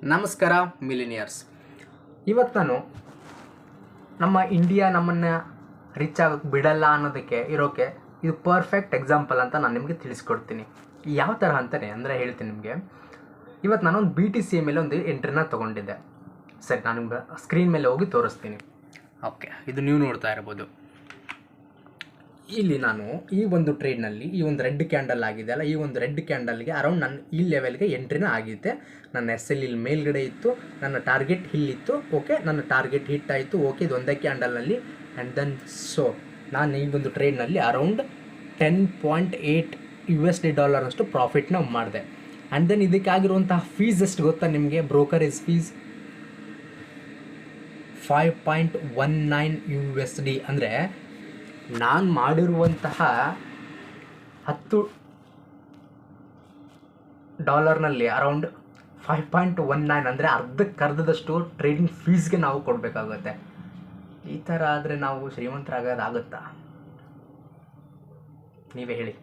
ನಮಸ್ಕಾರ ಮಿಲಿನಿಯರ್ಸ್. ಇವತ್ತು ನಾನು ನಮ್ಮ ಇಂಡಿಯಾ ನಮ್ಮನ್ನು ರಿಚ್ ಆಗೋಕ್ಕೆ ಬಿಡಲ್ಲ ಅನ್ನೋದಕ್ಕೆ ಇರೋಕ್ಕೆ ಇದು ಪರ್ಫೆಕ್ಟ್ ಎಕ್ಸಾಂಪಲ್ ಅಂತ ನಾನು ನಿಮಗೆ ತಿಳಿಸ್ಕೊಡ್ತೀನಿ. ಯಾವ ಥರ ಅಂತಾನೆ ಅಂದರೆ ಹೇಳ್ತೀನಿ ನಿಮಗೆ. ಇವತ್ತು ನಾನೊಂದು BTC ಮೇಲೆ ಒಂದು ಎಂಟ್ರಿನ ತೊಗೊಂಡಿದ್ದೆ. ಸರಿ, ನಾನು ನಿಮ್ಗೆ ಸ್ಕ್ರೀನ್ ಮೇಲೆ ಹೋಗಿ ತೋರಿಸ್ತೀನಿ. ಓಕೆ, ಇದು ನೀವು ನೋಡ್ತಾ ಇರ್ಬೋದು. ಇಲ್ಲಿ ನಾನು ಈ ಒಂದು ಟ್ರೇಡ್ನಲ್ಲಿ ಈ ಒಂದು ರೆಡ್ ಕ್ಯಾಂಡಲ್ ಆಗಿದೆ ಅಲ್ಲ, ಈ ಒಂದು ರೆಡ್ ಕ್ಯಾಂಡಲ್ಗೆ ಅರೌಂಡ್ ನನ್ನ ಈ ಲೆವೆಲ್ಗೆ ಎಂಟ್ರಿನ ಆಗಿದೆ. ನನ್ನ SL ಇಲ್ಲಿ ಮೇಲ್ಗಡೆ ಇತ್ತು, ನನ್ನ ಟಾರ್ಗೆಟ್ ಇಲ್ಲಿತ್ತು. ಓಕೆ, ನನ್ನ ಟಾರ್ಗೆಟ್ ಹಿಟ್ ಆಯಿತು. ಓಕೆ, ಇದು ಒಂದೇ ಕ್ಯಾಂಡಲ್ನಲ್ಲಿ. ಆ್ಯಂಡ್ ದೆನ್ ನಾನು ಈ ಒಂದು ಟ್ರೇಡ್ನಲ್ಲಿ ಅರೌಂಡ್ $10.8 ಅಷ್ಟು ಪ್ರಾಫಿಟ್ನ ಮಾಡಿದೆ. ಆ್ಯಂಡ್ ದೆನ್ ಇದಕ್ಕಾಗಿರುವಂತಹ ಫೀಸ್ ಎಷ್ಟು ಗೊತ್ತಾ ನಿಮಗೆ? ಬ್ರೋಕರೇಜ್ ಫೀಸ್ $5.19 ಅಂದರೆ ನಾನು ಮಾಡಿರುವಂತಹ $10 ಅರೌಂಡ್ 5.19 ಅಂದರೆ ಅರ್ಧದಷ್ಟು ಟ್ರೇಡಿಂಗ್ ಫೀಸ್ಗೆ ನಾವು ಕೊಡಬೇಕಾಗುತ್ತೆ. ಈ ಥರ ಆದರೆ ನಾವು ಶ್ರೀಮಂತರಾಗೋದಾಗುತ್ತಾ? ನೀವೇ ಹೇಳಿ.